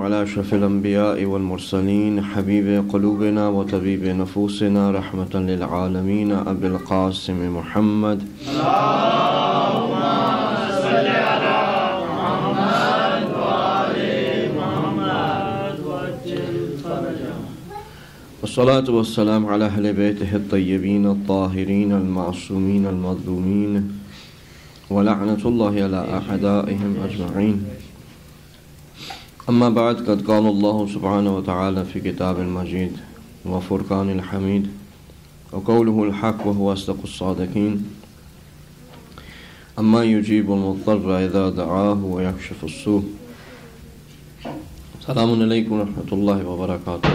على أشرف الأنبياء والمرسلين حبيب قلوبنا وطبيب نفوسنا رحمة للعالمين أبي القاسم محمد اللهم صل على محمد وآل محمد وعجل فرجهم. والصلاة والسلام على أهل بيته الطيبين الطاهرين المعصومين المظلومين ولعنة الله على أعدائهم أجمعين. أما بعد، قد قال الله سبحانه وتعالى في كتاب المجيد وفرقان الحميد وقوله الحق وهو أصدق الصادقين أما يجيب المضطر إذا دعاه ويكشف السوء. السلام علیکم ورحمۃ اللہ وبرکاتہ.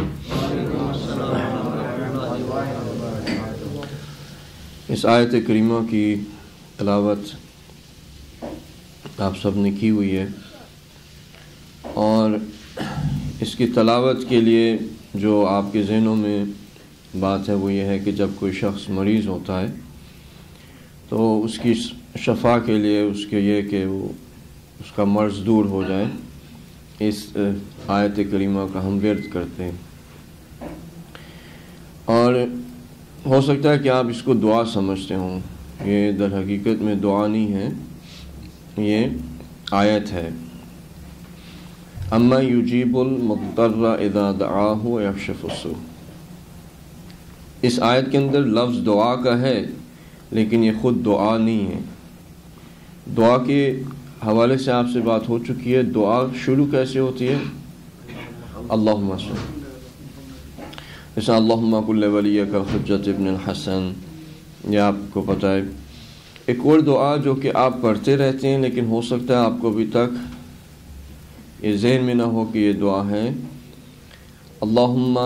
اس آیت کریمہ کی تلاوت آپ سب نے کی ہوئی ہے، اور اس کی تلاوت کے لیے جو آپ کے ذہنوں میں بات ہے وہ یہ ہے کہ جب کوئی شخص مریض ہوتا ہے تو اس کی شفا کے لیے اس کے یہ کہ وہ اس کا مرض دور ہو جائے، اس آیت کریمہ کا ہم ورد کرتے ہیں. اور ہو سکتا ہے کہ آپ اس کو دعا سمجھتے ہوں، یہ در حقیقت میں دعا نہیں ہے، یہ آیت ہے. اما یجیب المضطر اذا دعاہ ویکشف السوء. اس آیت کے اندر لفظ دعا کا ہے، لیکن یہ خود دعا نہیں ہے. دعا کے حوالے سے آپ سے بات ہو چکی ہے. دعا شروع کیسے ہوتی ہے؟ اللہم صل، جیسے اللہم کل ولیک الحجۃ ابن الحسن، یہ آپ کو پتہ ہے. ایک اور دعا جو کہ آپ پڑھتے رہتے ہیں لیکن ہو سکتا ہے آپ کو ابھی تک یہ ذہن میں نہ ہو کہ یہ دعا ہے اللہم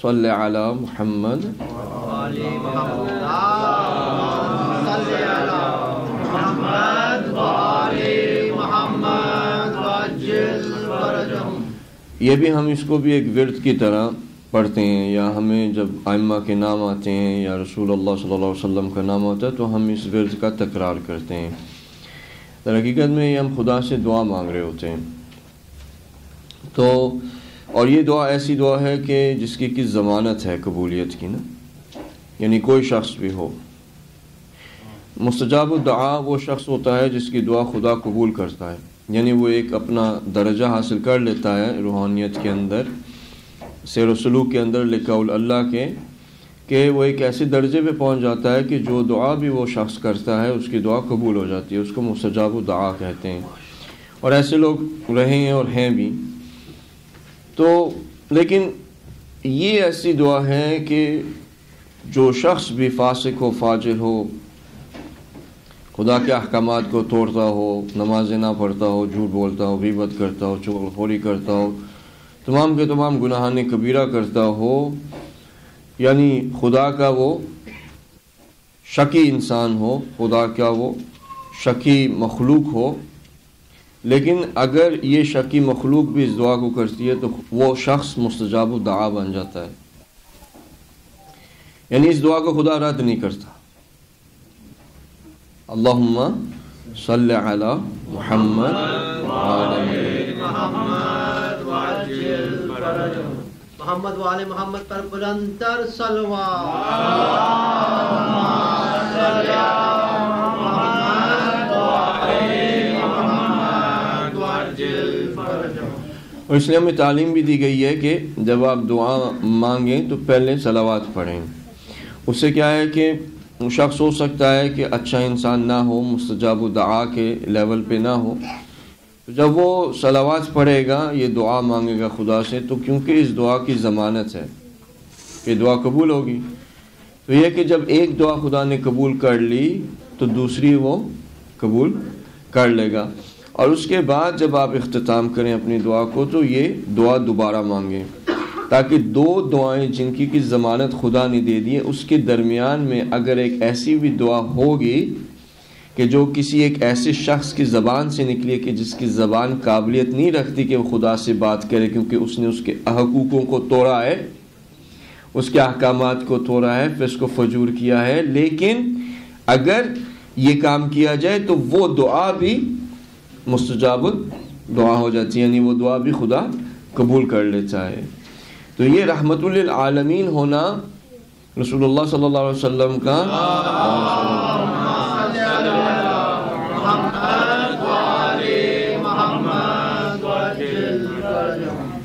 صل علی محمد یہ بھی ہم اس کو بھی ایک ورد کی طرح پڑھتے ہیں، یا ہمیں جب ائمہ کے نام آتے ہیں یا رسول اللہ صلی اللہ علیہ وسلم کا نام ہوتا ہے تو ہم اس ورد کا تکرار کرتے ہیں. در حقیقت میں یہ ہم خدا سے دعا مانگ رہے ہوتے ہیں. تو اور یہ دعا ایسی دعا ہے کہ جس کی ضمانت ہے قبولیت کی نا، یعنی کوئی شخص بھی ہو. مستجاب الدعا وہ شخص ہوتا ہے جس کی دعا خدا قبول کرتا ہے، یعنی وہ ایک اپنا درجہ حاصل کر لیتا ہے روحانیت کے اندر، سیر و سلوک کے اندر، لقول اللہ کے، کہ وہ ایک ایسے درجے پہ پہنچ جاتا ہے کہ جو دعا بھی وہ شخص کرتا ہے اس کی دعا قبول ہو جاتی ہے. اس کو مستجاب الدعا کہتے ہیں، اور ایسے لوگ رہے ہیں اور ہیں بھی. تو لیکن یہ ایسی دعا ہے کہ جو شخص بھی فاسق ہو، فاجر ہو، خدا کے احکامات کو توڑتا ہو، نمازیں نہ پڑھتا ہو، جھوٹ بولتا ہو، غیبت کرتا ہو، چغلخوری کرتا ہو، تمام کے تمام گناہان کبیرہ کرتا ہو، یعنی خدا کا وہ شکی انسان ہو، خدا کا وہ شکی مخلوق ہو، لیکن اگر یہ شکی مخلوق بھی اس دعا کو کرتی ہے تو وہ شخص مستجاب الدعا بن جاتا ہے. یعنی اس دعا کو خدا رد نہیں کرتا. اللہم صل علی محمد وعلی محمد وعجل فرجهم. محمد وعلی محمد پر بلندتر صلوات. اللہم صل علی محمد وعلی محمد وعجل فرجهم. اور اس لیے ہمیں تعلیم بھی دی گئی ہے کہ جب آپ دعا مانگیں تو پہلے صلوات پڑھیں. اس سے کیا ہے کہ شخص ہو سکتا ہے کہ اچھا انسان نہ ہو، مستجاب الدعا کے لیول پہ نہ ہو، تو جب وہ صلوات پڑھے گا، یہ دعا مانگے گا خدا سے، تو کیونکہ اس دعا کی ضمانت ہے کہ دعا قبول ہوگی، تو یہ کہ جب ایک دعا خدا نے قبول کر لی تو دوسری وہ قبول کر لے گا. اور اس کے بعد جب آپ اختتام کریں اپنی دعا کو تو یہ دعا دوبارہ مانگیں، تاکہ دو دعائیں جن کی ضمانت خدا نے دے دی ہے اس کے درمیان میں اگر ایک ایسی بھی دعا ہوگی کہ جو کسی ایک ایسے شخص کی زبان سے نکلی ہے کہ جس کی زبان قابلیت نہیں رکھتی کہ وہ خدا سے بات کرے، کیونکہ اس نے اس کے حقوقوں کو توڑا ہے، اس کے احکامات کو توڑا ہے، پھر اس کو فجور کیا ہے، لیکن اگر یہ کام کیا جائے تو وہ دعا بھی مستجاب دعا ہو جاتی ہے، یعنی وہ دعا بھی خدا قبول کر لیتا ہے. تو یہ رحمت للعالمین ہونا رسول اللہ صلی اللہ علیہ وسلم کا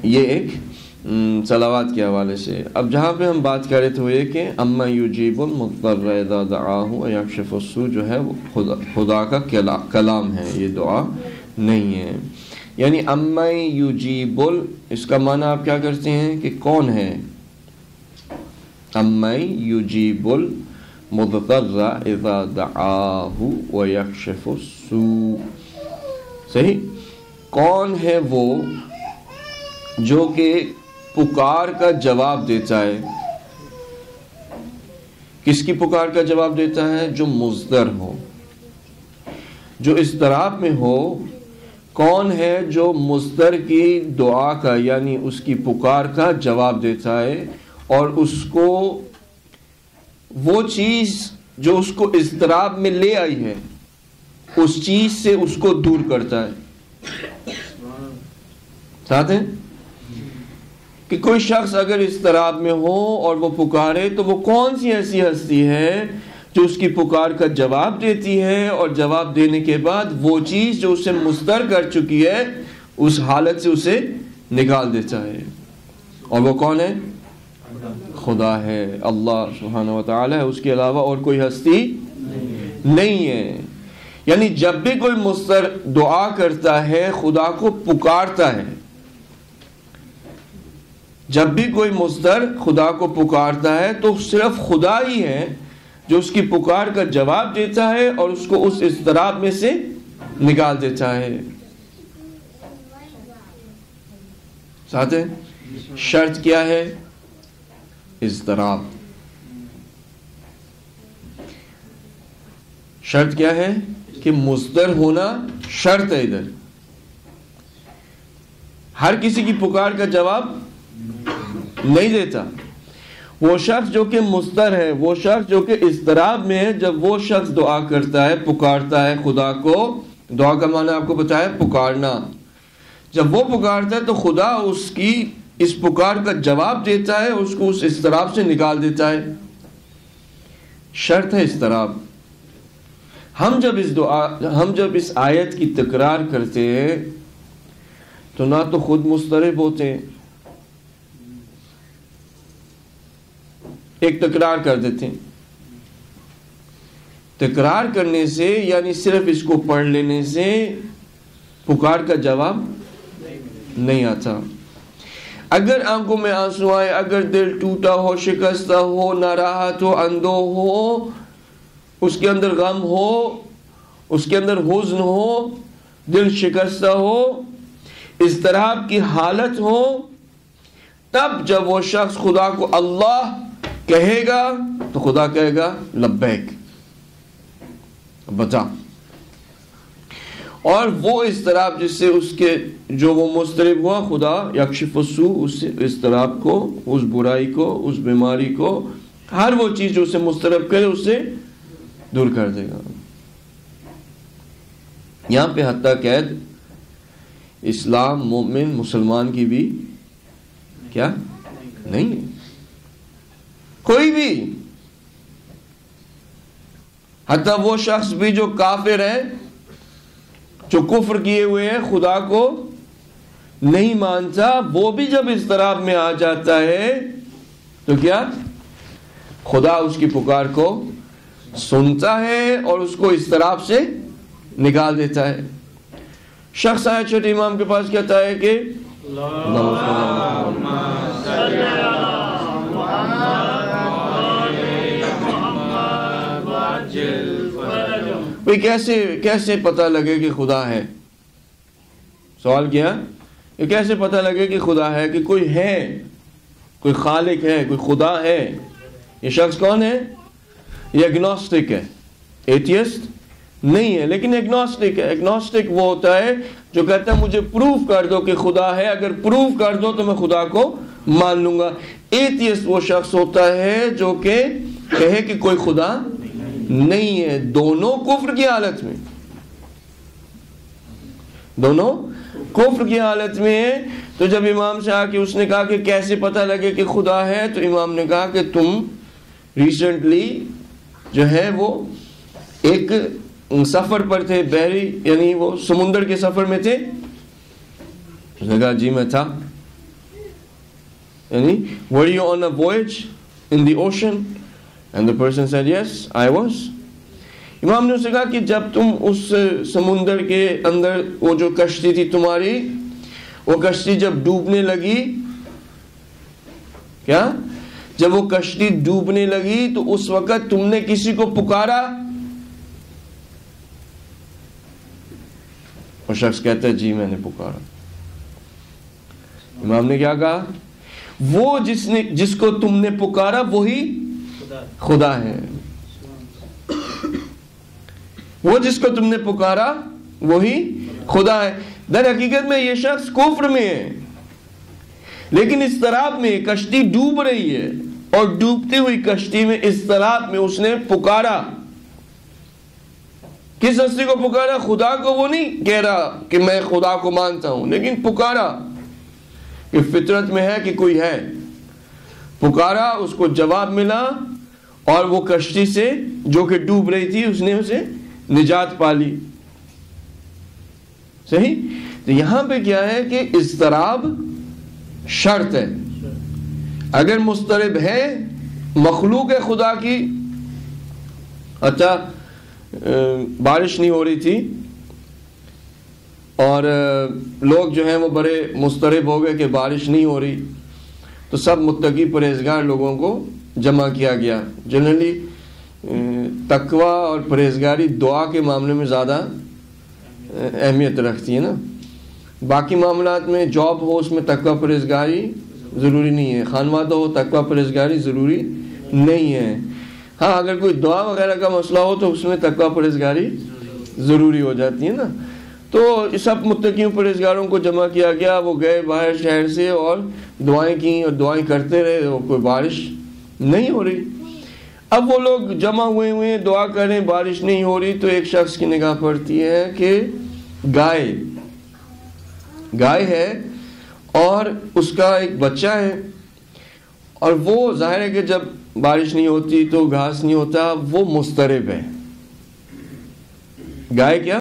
یہ ایک صلوات کے حوالے سے. اب جہاں پہ ہم بات کر رہے تھے وہ یہ کہ اما یجیب المضطر اذا دعاہ ویکشف السوء جو ہے وہ خدا کا کلام ہے، یہ دعا نہیں ہے. یعنی اما یجیب اس کا معنی آپ کیا کرتے ہیں کہ کون ہے؟ اما یجیب المضطر اذا دعاہ ویکشف السوء. صحیح، کون ہے وہ جو کہ پکار کا جواب دیتا ہے؟ کس کی پکار کا جواب دیتا ہے؟ جو مضطر ہو، جو اضطراب میں ہو. کون ہے جو مضطر کی دعا کا یعنی اس کی پکار کا جواب دیتا ہے اور اس کو وہ چیز جو اس کو اضطراب میں لے آئی ہے اس چیز سے اس کو دور کرتا ہے. ساتھ ہیں کہ کوئی شخص اگر اضطراب میں ہو اور وہ پکارے تو وہ کون سی ایسی ہستی ہے جو اس کی پکار کا جواب دیتی ہے اور جواب دینے کے بعد وہ چیز جو اسے مضطر کر چکی ہے اس حالت سے اسے نکال دیتا ہے. اور وہ کون ہے؟ خدا ہے، اللہ سبحانہ و تعالی ہے، اس کے علاوہ اور کوئی ہستی نہیں ہے. یعنی جب بھی کوئی مضطر دعا کرتا ہے خدا کو پکارتا ہے، جب بھی کوئی مضطر خدا کو پکارتا ہے تو صرف خدا ہی ہے جو اس کی پکار کا جواب دیتا ہے اور اس کو اس اضطراب میں سے نکال دیتا ہے. ساتھ ہے، شرط کیا ہے؟ اضطراب. شرط کیا ہے؟ کہ مضطر ہونا شرط ہے. ادھر ہر کسی کی پکار کا جواب نہیں دیتا. وہ شخص جو کہ مضطر ہے، وہ شخص جو کہ اضطراب میں ہے، جب وہ شخص دعا کرتا ہے، پکارتا ہے خدا کو، دعا کا معنی آپ کو بتایا پکارنا. جب وہ پکارتا ہے تو خدا اس کی اس پکار کا جواب دیتا ہے، اس کو اس اضطراب سے نکال دیتا ہے. شرط ہے اضطراب. ہم جب اس آیت کی تکرار کرتے ہیں تو نہ تو خود مضطرب ہوتے ہیں، ایک تکرار کر دیتے ہیں. تکرار کرنے سے یعنی صرف اس کو پڑھ لینے سے پکار کا جواب نہیں آتا. اگر آنکھوں میں آنسو آئے، اگر دل ٹوٹا ہو، شکستہ ہو، ناراحت ہو، اندھو ہو، اس کے اندر غم ہو، اس کے اندر حزن ہو، دل شکستہ ہو، اضطراب کی حالت ہو، تب جب وہ شخص خدا کو اللہ کہے گا تو خدا کہے گا لبیک، بتا. اور وہ اضطراب جس سے اس کے جو وہ مضطرب ہوا، خدا یکشف السوء، اس اضطراب کو، اس برائی کو، اس بیماری کو، ہر وہ چیز جو اسے مضطرب کرے اس سے دور کر دے گا. یہاں پہ حتیٰ قید اسلام مومن مسلمان کی بھی کیا نہیں ہے. کوئی بھی، حتیٰ وہ شخص بھی جو کافر ہے، جو کفر کیے ہوئے ہیں، خدا کو نہیں مانتا، وہ بھی جب اضطراب میں آ جاتا ہے تو کیا خدا اس کی پکار کو سنتا ہے اور اس کو اضطراب سے نکال دیتا ہے. شخص آیا چھوٹے امام کے پاس کہتا ہے کہ کیسے پتہ لگے کہ خدا ہے؟ سوال کیا کہ کیسے پتہ لگے کہ خدا ہے، کہ کوئی ہے، کوئی خالق ہے، کوئی خدا ہے. یہ شخص کون ہے؟ یہ ایگنوسٹک ہے، ایتھیسٹ نہیں ہے لیکن ایگنوسٹک ہے. ایگنوسٹک وہ ہوتا ہے جو کہتا ہے مجھے پروف کر دو کہ خدا ہے، اگر پروف کر دو تو میں خدا کو مان لوں گا. ایتھیسٹ وہ شخص ہوتا ہے جو کہ کہے کہ کوئی خدا نہیں ہے، دونوں کفر کی حالت میں. دونوں کفر کی حالت میں ہیں. تو جب امام سے آ کے اس نے کہا کہ کیسے پتہ لگے کہ خدا ہے, تو امام نے کہا کہ تم ریسنٹلی جو ہے وہ ایک سفر پر تھے, بحری یعنی وہ سمندر کے سفر میں تھے. اس نے کہا جی میں تھا. یعنی were you on a voyage in the ocean? And the person said yes, I was. امام نے اسے کہا کہ جب تم اس سمندر کے اندر وہ جو کشتی تھی تمہاری, وہ کشتی جب ڈوبنے لگی, کیا جب وہ کشتی ڈوبنے لگی تو اس وقت تم نے کسی کو پکارا؟ وہ شخص کہتا ہے جی میں نے پکارا. امام نے کیا کہا؟ وہ جس کو تم نے پکارا وہی خدا ہے. وہ جس کو تم نے پکارا وہی خدا ہے. در حقیقت میں یہ شخص کفر میں ہے, لیکن اضطراب میں کشتی ڈوب رہی ہے, اور ڈوبتی ہوئی کشتی میں اضطراب میں اس نے پکارا. کس ہستی کو پکارا؟ خدا کو. وہ نہیں کہہ رہا کہ میں خدا کو مانتا ہوں, لیکن پکارا کہ فطرت میں ہے کہ کوئی ہے. پکارا, اس کو جواب ملا, اور وہ کشتی سے جو کہ ڈوب رہی تھی اس نے اسے نجات پا لی. صحیح. تو یہاں پہ کیا ہے کہ اضطراب شرط ہے. اگر مضطرب ہے, مخلوق ہے خدا کی, اچھا بارش نہیں ہو رہی تھی اور لوگ جو ہیں وہ بڑے مضطرب ہو گئے کہ بارش نہیں ہو رہی, تو سب متقی پرہیزگار لوگوں کو جمع کیا گیا. جنرلی تقوی اور پرہیزگاری دعا کے معاملے میں زیادہ اہمیت رکھتی ہے نا. باقی معاملات میں جاب ہو اس میں تقوی پرہیزگاری ضروری نہیں ہے, خانوادہ ہو تقوی پرہیزگاری ضروری نہیں ہے. ہاں اگر کوئی دعا وغیرہ کا مسئلہ ہو تو اس میں تقوی پرہیزگاری ضروری ہو جاتی ہے نا. تو سب متقیوں پرہیزگاروں کو جمع کیا گیا. وہ گئے باہر شہر سے اور دعائیں کی اور دعائیں کرتے رہے, کوئی بارش نہیں ہو رہی. اب وہ لوگ جمع ہوئے دعا کر رہے ہیں, بارش نہیں ہو رہی. تو ایک شخص کی نگاہ پڑتی ہے کہ گائے ہے اور اس کا ایک بچہ ہے, اور وہ ظاہر ہے کہ جب بارش نہیں ہوتی تو گھاس نہیں ہوتا, وہ مضطرب ہے. گائے کیا